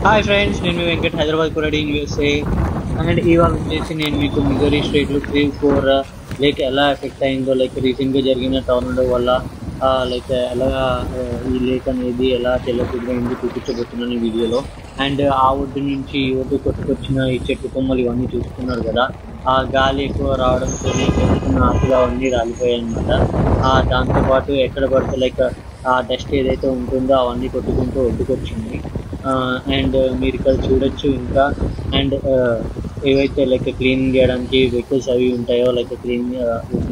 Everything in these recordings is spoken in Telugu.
హాయ్ ఫ్రెండ్స్, నేను మీ వెంకట్, హైదరాబాద్ కురాడి యూఎస్ఏ. అండ్ ఇవాళ వచ్చేసి నేను మీకు మిజోరీ స్టేట్లో 3-4 లైక్ ఎలా ఎఫెక్ట్ అయిందో, లైక్ రీసెంట్గా జరిగిన టోర్నడో వల్ల లైక్ ఎలా ఈ లేక్ అనేది ఎలా చెల్లకుదిరైంది చూపించబోతున్నాను ఈ వీడియోలో. అండ్ ఆ ఒడ్డు నుంచి ఈ ఒడ్డు కొట్టుకొచ్చిన ఈ చెట్టు కొమ్మలు ఇవన్నీ చూస్తున్నారు కదా, ఆ గాలి ఎక్కువ రావడంతో పెట్టుకున్న ఆకులు అవన్నీ రాలిపోయాయి అనమాట. దాంతోపాటు ఎక్కడ పడితే లైక్ ఆ డస్ట్ ఏదైతే ఉంటుందో అవన్నీ కొట్టుకుంటూ ఒడ్డుకొచ్చింది. అండ్ మీరు ఇక్కడ చూడొచ్చు ఇంకా. అండ్ ఏవైతే లైక్ క్లీనింగ్ చేయడానికి వెహికల్స్ అవి ఉంటాయో, లైక్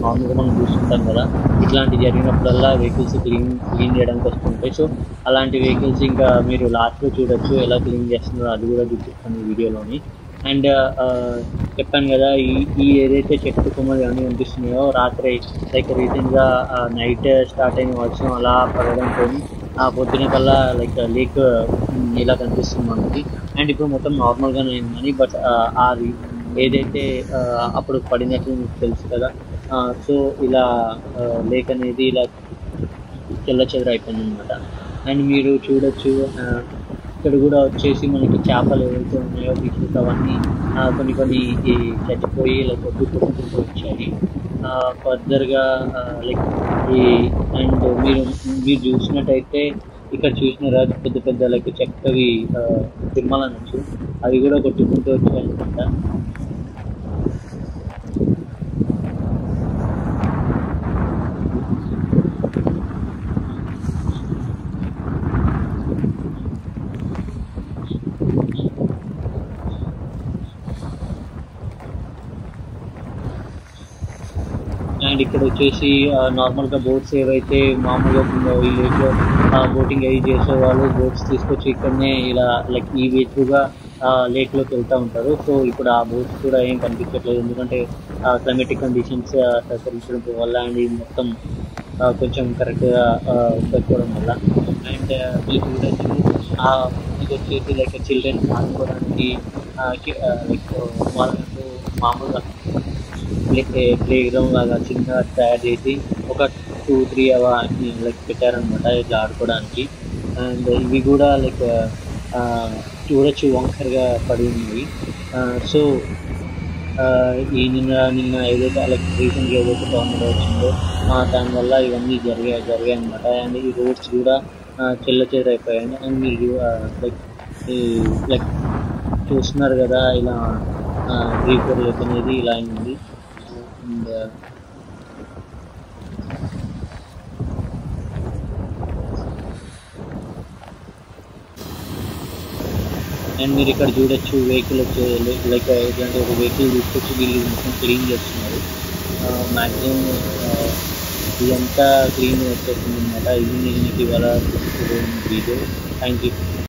నార్మల్గా మనం చూస్తుంటాం కదా, ఇట్లాంటి జరిగినప్పుడల్లా వెహికల్స్ క్లీన్ చేయడానికి వస్తుంటాయి. సో అలాంటి వెహికల్స్ ఇంకా మీరు లాస్ట్లో చూడొచ్చు ఎలా క్లీన్ చేస్తున్నారో, అది కూడా చూపిస్తాను ఈ వీడియోలోని. అండ్ చెప్పాను కదా, ఈ ఏదైతే చెట్టు కొమ్మలు అన్నీ కనిపిస్తున్నాయో, రాత్రి లైక్ రీసెంట్గా నైట్ స్టార్ట్ అయిన వర్షం అలా పడడంతో ఆ పొద్దున కల్లా లైక్ లేక్ ఇలా కనిపిస్తుంది మనకి. అండ్ ఇప్పుడు మొత్తం నార్మల్గానే అయిందని, బట్ అది ఏదైతే అప్పుడు పడినట్లు మీకు తెలుసు కదా. సో ఇలా లేక్ అనేది ఇలా చెల్ల అయిపోయింది అనమాట. అండ్ మీరు చూడొచ్చు ఇక్కడ కూడా వచ్చేసి మనకి చేపలు ఏవైతే ఉన్నాయో ఫిషెస్ అవన్నీ కొన్ని చచ్చిపోయి లైక్ కొట్టుకుంటూ వచ్చాయి ఫర్దర్గా. లైక్ అండ్ మీరు చూసినట్టయితే ఇక్కడ చూసినారా పెద్ద పెద్ద లైక్ చెక్కవి తిమ్మల నుంచి అవి కూడా కొట్టుకుంటూ వచ్చాయి అనమాట. అండ్ ఇక్కడ వచ్చేసి నార్మల్గా బోట్స్ ఏవైతే మామూలుగా ఈ లేక్లో బోటింగ్ అవి చేసే వాళ్ళు బోట్స్ తీసుకొచ్చి ఇక్కడనే ఇలా లైక్ ఈ వేచుగా లేక్లోకి వెళ్తూ ఉంటారు. సో ఇప్పుడు ఆ బోట్స్ కూడా ఏం కనిపించట్లేదు, ఎందుకంటే క్లైమేటిక్ కండిషన్స్ సహకరించడం వల్ల అండ్ ఇది మొత్తం కొంచెం కరెక్ట్గా పెట్టుకోవడం వల్ల. అండ్ మీరు చూడొచ్చు ఇది వచ్చేసి లైక్ చిల్డ్రన్స్ ఆడుకోవడానికి లైక్ వాళ్ళకు మామూలుగా ప్లే గ్రౌండ్ లాగా చిన్నగా తయారు చేసి ఒక 2-3 లైక్ పెట్టారనమాట ఇట్లా ఆడుకోవడానికి. అండ్ ఇవి కూడా లైక్ చూడొచ్చు వంకరగా పడి ఉన్నవి. సో ఈ నిన్న ఏదైతే లైక్ రీసెంట్గా ఏదైతే టోర్నడో వచ్చిందో దానివల్ల ఇవన్నీ జరిగాయి అనమాట. అండ్ ఈ రోడ్స్ కూడా అయిపోయాయి. అండ్ మీరు లైక్ చూస్తున్నారు కదా, ఇలా 3-4 లేక్ అనేది ఇలా అయింది. అండ్ మీరు ఇక్కడ చూడొచ్చు వెహికల్ వచ్చే లైక్ ఇట్లాంటి ఒక వెహికల్ తీసుకొచ్చి వీళ్ళు మొత్తం క్లీన్ చేస్తున్నారు. మ్యాక్సిమం ఇదంతా క్లీన్ వచ్చేస్తుంది అనమాట. ఇది నేను ఇవాళ వీడియో. Thank you.